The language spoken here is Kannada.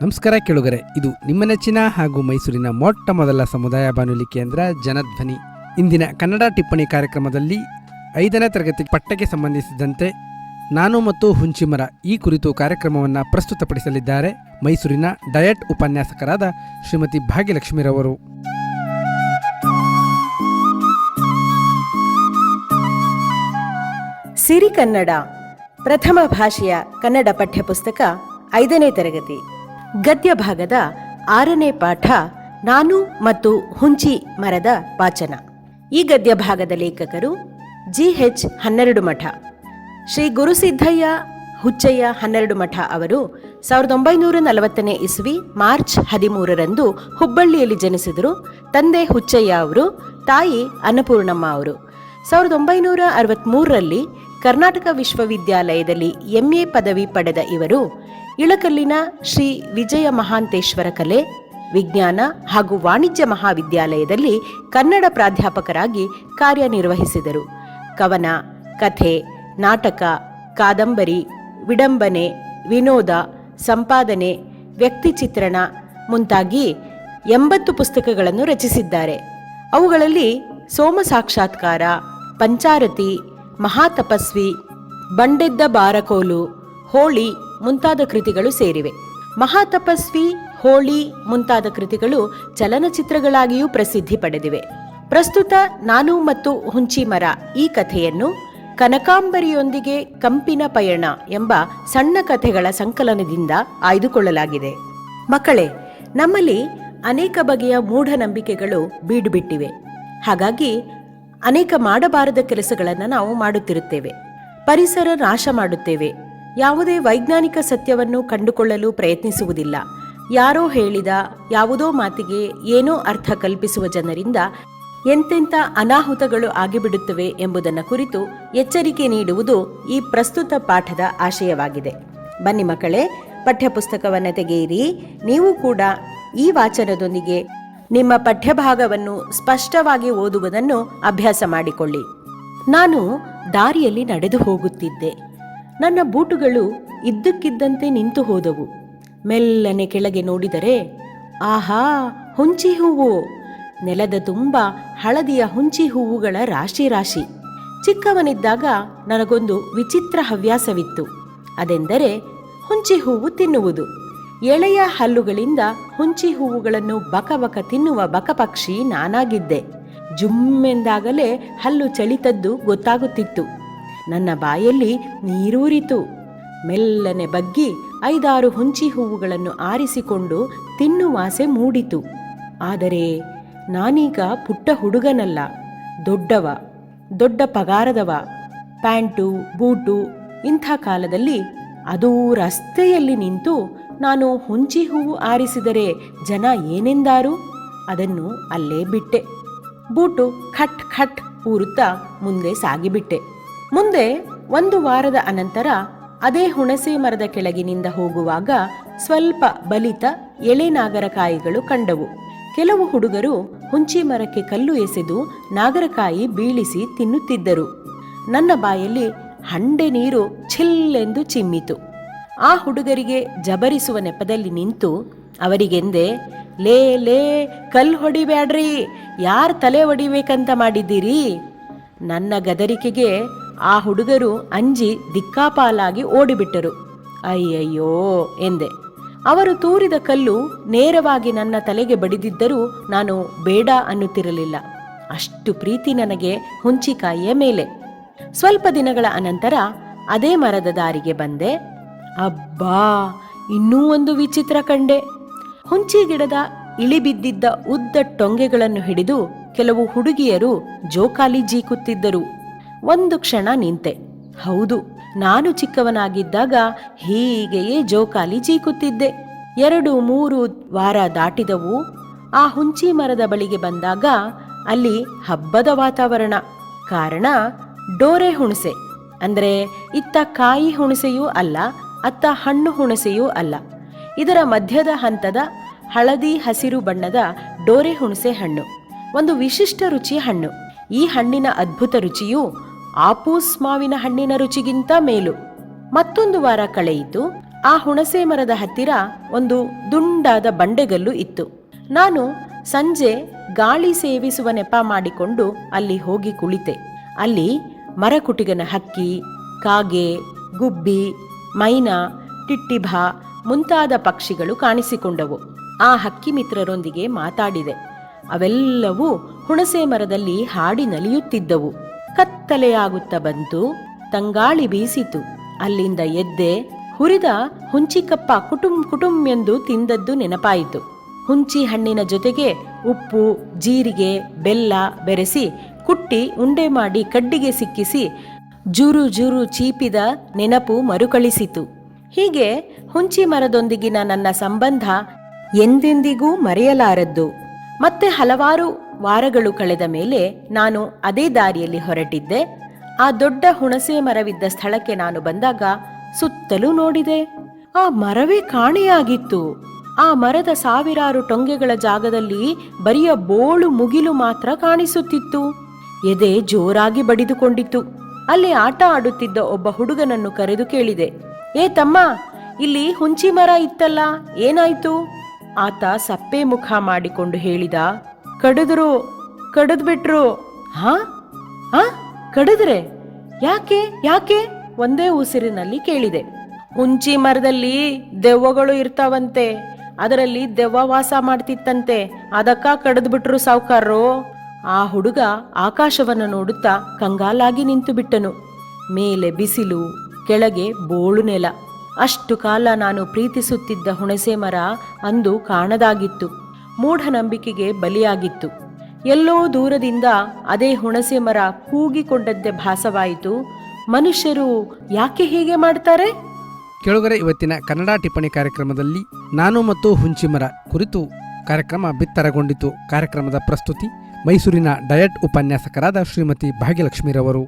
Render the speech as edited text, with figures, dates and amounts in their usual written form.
ನಮಸ್ಕಾರ ಕೇಳುಗರೆ, ಇದು ನಿಮ್ಮ ನೆಚ್ಚಿನ ಹಾಗೂ ಮೈಸೂರಿನ ಮೊಟ್ಟ ಮೊದಲ ಸಮುದಾಯ ಬಾನುಲಿ ಕೇಂದ್ರ ಜನಧ್ವನಿ. ಇಂದಿನ ಕನ್ನಡ ಟಿಪ್ಪಣಿ ಕಾರ್ಯಕ್ರಮದಲ್ಲಿ 5ನೇ ತರಗತಿ ಪಠ್ಯಕ್ಕೆ ಸಂಬಂಧಿಸಿದಂತೆ ನಾನು ಮತ್ತು ಹುಂಚಿ ಮರ ಈ ಕುರಿತು ಕಾರ್ಯಕ್ರಮವನ್ನು ಪ್ರಸ್ತುತಪಡಿಸಲಿದ್ದಾರೆ ಮೈಸೂರಿನ ಡಯಟ್ ಉಪನ್ಯಾಸಕರಾದ ಶ್ರೀಮತಿ ಭಾಗ್ಯ ಲಕ್ಷ್ಮಿರವರು. ಸಿರಿ ಕನ್ನಡ ಪ್ರಥಮ ಭಾಷೆಯ ಕನ್ನಡ ಪಠ್ಯಪುಸ್ತಕ 5ನೇ ತರಗತಿ ಗದ್ಯ ಭಾಗದ 6ನೇ ಪಾಠ ನಾನು ಮತ್ತು ಹುಂಚಿ ಮರದ ವಾಚನ. ಈ ಗದ್ಯ ಭಾಗದ ಲೇಖಕರು GH 12 ಮಠ. ಶ್ರೀ ಗುರುಸಿದ್ದಯ್ಯ ಹುಚ್ಚಯ್ಯ 12 ಮಠ ಅವರು 1940ನೇ ಇಸ್ವಿ ಮಾರ್ಚ್ 13ರಂದು ಹುಬ್ಬಳ್ಳಿಯಲ್ಲಿ ಜನಿಸಿದರು. ತಂದೆ ಹುಚ್ಚಯ್ಯ ಅವರು, ತಾಯಿ ಅನ್ನಪೂರ್ಣಮ್ಮ ಅವರು. 1963ರಲ್ಲಿ ಕರ್ನಾಟಕ ವಿಶ್ವವಿದ್ಯಾಲಯದಲ್ಲಿ MA ಪದವಿ ಪಡೆದ ಇವರು ಇಳಕಲ್ಲಿನ ಶ್ರೀ ವಿಜಯ ಮಹಾಂತೇಶ್ವರ ಕಲೆ, ವಿಜ್ಞಾನ ಹಾಗೂ ವಾಣಿಜ್ಯ ಮಹಾವಿದ್ಯಾಲಯದಲ್ಲಿ ಕನ್ನಡ ಪ್ರಾಧ್ಯಾಪಕರಾಗಿ ಕಾರ್ಯನಿರ್ವಹಿಸಿದರು. ಕವನ, ಕಥೆ, ನಾಟಕ, ಕಾದಂಬರಿ, ವಿಡಂಬನೆ, ವಿನೋದ, ಸಂಪಾದನೆ, ವ್ಯಕ್ತಿಚಿತ್ರಣ ಮುಂತಾಗಿ 80 ಪುಸ್ತಕಗಳನ್ನು ರಚಿಸಿದ್ದಾರೆ. ಅವುಗಳಲ್ಲಿ ಸೋಮ ಸಾಕ್ಷಾತ್ಕಾರ, ಪಂಚಾರತಿ, ಮಹಾತಪಸ್ವಿ, ಬಂಡೆದ್ದ ಬಾರಕೋಲು, ಹೋಳಿ ಮುಂತಾದ ಕೃತಿಗಳು ಸೇರಿವೆ. ಮಹಾತಪಸ್ವಿ, ಹೋಳಿ ಮುಂತಾದ ಕೃತಿಗಳು ಚಲನಚಿತ್ರಗಳಾಗಿಯೂ ಪ್ರಸಿದ್ಧಿ ಪಡೆದಿವೆ. ಪ್ರಸ್ತುತ ನಾನು ಮತ್ತು ಹುಂಚಿ ಮರ ಈ ಕಥೆಯನ್ನು ಕನಕಾಂಬರಿಯೊಂದಿಗೆ ಕಂಪಿನ ಪಯಣ ಎಂಬ ಸಣ್ಣ ಕಥೆಗಳ ಸಂಕಲನದಿಂದ ಆಯ್ದುಕೊಳ್ಳಲಾಗಿದೆ. ಮಕ್ಕಳೇ, ನಮ್ಮಲ್ಲಿ ಅನೇಕ ಬಗೆಯ ಮೂಢನಂಬಿಕೆಗಳು ಬೀಡುಬಿಟ್ಟಿವೆ. ಹಾಗಾಗಿ ಅನೇಕ ಮಾಡಬಾರದ ಕೆಲಸಗಳನ್ನು ನಾವು ಮಾಡುತ್ತಿರುತ್ತೇವೆ. ಪರಿಸರ ನಾಶ ಮಾಡುತ್ತೇವೆ. ಯಾವುದೇ ವೈಜ್ಞಾನಿಕ ಸತ್ಯವನ್ನು ಕಂಡುಕೊಳ್ಳಲು ಪ್ರಯತ್ನಿಸುವುದಿಲ್ಲ. ಯಾರೋ ಹೇಳಿದ ಯಾವುದೋ ಮಾತಿಗೆ ಏನೋ ಅರ್ಥ ಕಲ್ಪಿಸುವ ಜನರಿಂದ ಎಂತೆಂಥ ಅನಾಹುತಗಳು ಆಗಿಬಿಡುತ್ತವೆ ಎಂಬುದನ್ನು ಕುರಿತು ಎಚ್ಚರಿಕೆ ನೀಡುವುದು ಈ ಪ್ರಸ್ತುತ ಪಾಠದ ಆಶಯವಾಗಿದೆ. ಬನ್ನಿ ಮಕ್ಕಳೇ, ಪಠ್ಯಪುಸ್ತಕವನ್ನು ತೆಗೆಯಿರಿ. ನೀವು ಕೂಡ ಈ ವಾಚನದೊಂದಿಗೆ ನಿಮ್ಮ ಪಠ್ಯಭಾಗವನ್ನು ಸ್ಪಷ್ಟವಾಗಿ ಓದುವುದನ್ನು ಅಭ್ಯಾಸ ಮಾಡಿಕೊಳ್ಳಿ. ನಾನು ದಾರಿಯಲ್ಲಿ ನಡೆದು ಹೋಗುತ್ತಿದ್ದೆ. ನನ್ನ ಬೂಟುಗಳು ಇದ್ದಕ್ಕಿದ್ದಂತೆ ನಿಂತು ಹೋದವು. ಮೆಲ್ಲನೆ ಕೆಳಗೆ ನೋಡಿದರೆ, ಆಹಾ, ಹುಂಚಿ ಹೂವು! ನೆಲದ ತುಂಬ ಹಳದಿಯ ಹುಂಚಿ ಹೂವುಗಳ ರಾಶಿ ರಾಶಿ. ಚಿಕ್ಕವನಿದ್ದಾಗ ನನಗೊಂದು ವಿಚಿತ್ರ ಹವ್ಯಾಸವಿತ್ತು. ಅದೆಂದರೆ ಹುಂಚಿ ಹೂವು ತಿನ್ನುವುದು. ಎಳೆಯ ಹಲ್ಲುಗಳಿಂದ ಹುಂಚಿ ಹೂವುಗಳನ್ನು ಬಕಬಕ ತಿನ್ನುವ ಬಕಪಕ್ಷಿ ನಾನಾಗಿದ್ದೆ. ಜುಮ್ಮೆಂದಾಗಲೇ ಹಲ್ಲು ಚಳಿತದ್ದು ಗೊತ್ತಾಗುತ್ತಿತ್ತು. ನನ್ನ ಬಾಯಲ್ಲಿ ನೀರೂರಿತು. ಮೆಲ್ಲನೆ ಬಗ್ಗಿ 5-6 ಹುಂಚಿ ಹೂವುಗಳನ್ನು ಆರಿಸಿಕೊಂಡು ತಿನ್ನುವಾಸೆ ಮೂಡಿತು. ಆದರೆ ನಾನೀಗ ಪುಟ್ಟ ಹುಡುಗನಲ್ಲ, ದೊಡ್ಡವ, ದೊಡ್ಡ ಪಗಾರದವ. ಪ್ಯಾಂಟು, ಬೂಟು ಇಂಥ ಕಾಲದಲ್ಲಿ ಅದೂ ರಸ್ತೆಯಲ್ಲಿ ನಿಂತು ನಾನು ಹುಂಚಿ ಹೂವು ಆರಿಸಿದರೆ ಜನ ಏನೆಂದಾರು? ಅದನ್ನು ಅಲ್ಲೇ ಬಿಟ್ಟೆ. ಬೂಟು ಖಟ್ ಖಟ್ ಊರುತ್ತಾ ಮುಂದೆ ಸಾಗಿಬಿಟ್ಟೆ. ಮುಂದೆ 1 ವಾರದ ಅನಂತರ ಅದೇ ಹುಣಸೆ ಮರದ ಕೆಳಗಿನಿಂದ ಹೋಗುವಾಗ ಸ್ವಲ್ಪ ಬಲಿತ ಎಳೆ ನಾಗರಕಾಯಿಗಳು ಕಂಡವು. ಕೆಲವು ಹುಡುಗರು ಹುಂಚಿ ಮರಕ್ಕೆ ಕಲ್ಲು ಎಸೆದು ನಾಗರಕಾಯಿ ಬೀಳಿಸಿ ತಿನ್ನುತ್ತಿದ್ದರು. ನನ್ನ ಬಾಯಲ್ಲಿ ಹಂಡೆ ನೀರು ಛಿಲ್ಲೆಂದು ಚಿಮ್ಮಿತು. ಆ ಹುಡುಗರಿಗೆ ಜಬರಿಸುವ ನೆಪದಲ್ಲಿ ನಿಂತು ಅವರಿಗೆಂದೆ, ಲೇ ಲೇ, ಕಲ್ಲು ಹೊಡಿಬ್ಯಾಡ್ರಿ, ಯಾರು ತಲೆ ಹೊಡಿಬೇಕಂತ ಮಾಡಿದ್ದೀರಿ? ನನ್ನ ಗದರಿಕೆಗೆ ಆ ಹುಡುಗರು ಅಂಜಿ ದಿಕ್ಕಾಪಾಲಾಗಿ ಓಡಿಬಿಟ್ಟರು. ಅಯ್ಯಯ್ಯೋ ಎಂದೆ. ಅವರು ತೂರಿದ ಕಲ್ಲು ನೇರವಾಗಿ ನನ್ನ ತಲೆಗೆ ಬಡಿದಿದ್ದರೂ ನಾನು ಬೇಡ ಅನ್ನುತ್ತಿರಲಿಲ್ಲ. ಅಷ್ಟು ಪ್ರೀತಿ ನನಗೆ ಹುಂಚಿಕಾಯಿಯ ಮೇಲೆ. ಸ್ವಲ್ಪ ದಿನಗಳ ಅನಂತರ ಅದೇ ಮರದ ದಾರಿಗೆ ಬಂದೆ. ಅಬ್ಬಾ, ಇನ್ನೂ ಒಂದು ವಿಚಿತ್ರ ಕಂಡೆ. ಹುಂಚಿ ಗಿಡದ ಇಳಿಬಿದ್ದಿದ್ದ ಉದ್ದ ಟೊಂಗೆಗಳನ್ನು ಹಿಡಿದು ಕೆಲವು ಹುಡುಗಿಯರು ಜೋಕಾಲಿ ಜೀಕುತ್ತಿದ್ದರು. ಒಂದು ಕ್ಷಣ ನಿಂತೆ. ಹೌದು, ನಾನು ಚಿಕ್ಕವನಾಗಿದ್ದಾಗ ಹೀಗೆಯೇ ಜೋಕಾಲಿ ಜೀಕುತ್ತಿದ್ದೆ. 2-3 ವಾರ ದಾಟಿದವು. ಆ ಹುಂಚಿ ಮರದ ಬಳಿಗೆ ಬಂದಾಗ ಅಲ್ಲಿ ಹಬ್ಬದ ವಾತಾವರಣ. ಕಾರಣ ಡೋರೆ ಹುಣಸೆ. ಅಂದರೆ ಇತ್ತ ಕಾಯಿ ಹುಣಸೆಯೂ ಅಲ್ಲ, ಅತ್ತ ಹಣ್ಣು ಹುಣಸೆಯೂ ಅಲ್ಲ. ಇದರ ಮಧ್ಯದ ಹಂತದ ಹಳದಿ ಹಸಿರು ಬಣ್ಣದ ಡೋರೆ ಹುಣಸೆ ಹಣ್ಣು ಒಂದು ವಿಶಿಷ್ಟ ರುಚಿಯ ಹಣ್ಣು. ಈ ಹಣ್ಣಿನ ಅದ್ಭುತ ರುಚಿಯು ಆಪೂಸ್ ಮಾವಿನ ಹಣ್ಣಿನ ರುಚಿಗಿಂತ ಮೇಲು. ಮತ್ತೊಂದು ವಾರ ಕಳೆಯಿತು. ಆ ಹುಣಸೆ ಮರದ ಹತ್ತಿರ ಒಂದು ದುಂಡಾದ ಬಂಡೆಗಲ್ಲು ಇತ್ತು. ನಾನು ಸಂಜೆ ಗಾಳಿ ಸೇವಿಸುವ ನೆಪ ಮಾಡಿಕೊಂಡು ಅಲ್ಲಿ ಹೋಗಿ ಕುಳಿತೆ. ಅಲ್ಲಿ ಮರಕುಟಿಗನ ಹಕ್ಕಿ, ಕಾಗೆ, ಗುಬ್ಬಿ, ಮೈನಾ, ಟಿಟ್ಟಿಭ ಮುಂತಾದ ಪಕ್ಷಿಗಳು ಕಾಣಿಸಿಕೊಂಡವು. ಆ ಹಕ್ಕಿ ಮಿತ್ರರೊಂದಿಗೆ ಮಾತಾಡಿದೆ. ಅವೆಲ್ಲವೂ ಹುಣಸೆ ಮರದಲ್ಲಿ ಹಾಡಿ ನಲಿಯುತ್ತಿದ್ದವು. ಕತ್ತಲೆಯಾಗುತ್ತಾ ಬಂತು. ತಂಗಾಳಿ ಬೀಸಿತು. ಅಲ್ಲಿಂದ ಎದ್ದೆ. ಹುರಿದ ಹುಂಚಿಕಪ್ಪ ಕುಟುಂ ಎಂದು ತಿಂದದ್ದು ನೆನಪಾಯಿತು. ಹುಂಚಿ ಹಣ್ಣಿನ ಜೊತೆಗೆ ಉಪ್ಪು, ಜೀರಿಗೆ, ಬೆಲ್ಲ ಬೆರೆಸಿ ಕುಟ್ಟಿ ಉಂಡೆ ಮಾಡಿ ಕಡ್ಡಿಗೆ ಸಿಕ್ಕಿಸಿ ಜುರು ಜುರು ಚೀಪಿದ ನೆನಪು ಮರುಕಳಿಸಿತು. ಹೀಗೆ ಹುಂಚಿ ಮರದೊಂದಿಗಿನ ನನ್ನ ಸಂಬಂಧ ಎಂದೆಂದಿಗೂ ಮರೆಯಲಾರದ್ದು. ಮತ್ತೆ ಹಲವಾರು ವಾರಗಳು ಕಳೆದ ಮೇಲೆ ನಾನು ಅದೇ ದಾರಿಯಲ್ಲಿ ಹೊರಟಿದ್ದೆ. ಆ ದೊಡ್ಡ ಹುಣಸೆ ಮರವಿದ್ದ ಸ್ಥಳಕ್ಕೆ ನಾನು ಬಂದಾಗ ಸುತ್ತಲೂ ನೋಡಿದೆ. ಆ ಮರವೇ ಕಾಣೆಯಾಗಿತ್ತು. ಆ ಮರದ ಸಾವಿರಾರು ಟೊಂಗೆಗಳ ಜಾಗದಲ್ಲಿ ಬರಿಯ ಬೋಳು ಮುಗಿಲು ಮಾತ್ರ ಕಾಣಿಸುತ್ತಿತ್ತು. ಎದೆ ಜೋರಾಗಿ ಬಡಿದುಕೊಂಡಿತ್ತು. ಅಲ್ಲಿ ಆಟ ಆಡುತ್ತಿದ್ದ ಒಬ್ಬ ಹುಡುಗನನ್ನು ಕರೆದು ಕೇಳಿದೆ, ಏ ತಮ್ಮ, ಇಲ್ಲಿ ಹುಂಚಿ ಮರ ಇತ್ತಲ್ಲ, ಏನಾಯ್ತು? ಆತ ಸಪ್ಪೆ ಮುಖ ಮಾಡಿಕೊಂಡು ಹೇಳಿದ, ಕಡಿದ್ಬಿಟ್ರು. ಹಾ ಕಡಿದ್ರೆ? ಯಾಕೆ ಯಾಕೆ ಒಂದೇ ಉಸಿರಿನಲ್ಲಿ ಕೇಳಿದೆ. ಹುಂಚಿ ಮರದಲ್ಲಿ ದೆವ್ವಗಳು ಇರ್ತಾವಂತೆ, ಅದರಲ್ಲಿ ದೆವ್ವ ವಾಸ ಮಾಡ್ತಿತ್ತಂತೆ, ಅದಕ್ಕ ಕಡಿದ್ಬಿಟ್ರು ಸಾವ್ಕಾರ್ರು. ಆ ಹುಡುಗ ಆಕಾಶವನ್ನು ನೋಡುತ್ತಾ ಕಂಗಾಲಾಗಿ ನಿಂತು ಬಿಟ್ಟನು. ಮೇಲೆ ಬಿಸಿಲು, ಕೆಳಗೆ ಬೋಳು ನೆಲ. ಅಷ್ಟು ಕಾಲ ನಾನು ಪ್ರೀತಿಸುತ್ತಿದ್ದ ಹುಣಸೆ ಮರ ಅಂದು ಕಾಣದಾಗಿತ್ತು. ಮೂಢನಂಬಿಕೆಗೆ ಬಲಿಯಾಗಿತ್ತು. ಎಲ್ಲೋ ದೂರದಿಂದ ಅದೇ ಹುಣಸೆ ಮರ ಕೂಗಿಕೊಂಡಂತೆ ಭಾಸವಾಯಿತು. ಮನುಷ್ಯರು ಯಾಕೆ ಹೀಗೆ ಮಾಡ್ತಾರೆ? ಕೆಳಗರೆ ಇವತ್ತಿನ ಕನ್ನಡ ಟಿಪ್ಪಣಿ ಕಾರ್ಯಕ್ರಮದಲ್ಲಿ ನಾನು ಮತ್ತು ಹುಂಚಿಮರ ಕುರಿತು ಕಾರ್ಯಕ್ರಮ ಬಿತ್ತರಗೊಂಡಿತು. ಕಾರ್ಯಕ್ರಮದ ಪ್ರಸ್ತುತಿ ಮೈಸೂರಿನ ಡಯಟ್ ಉಪನ್ಯಾಸಕರಾದ ಶ್ರೀಮತಿ ಭಾಗ್ಯಲಕ್ಷ್ಮಿರವರು.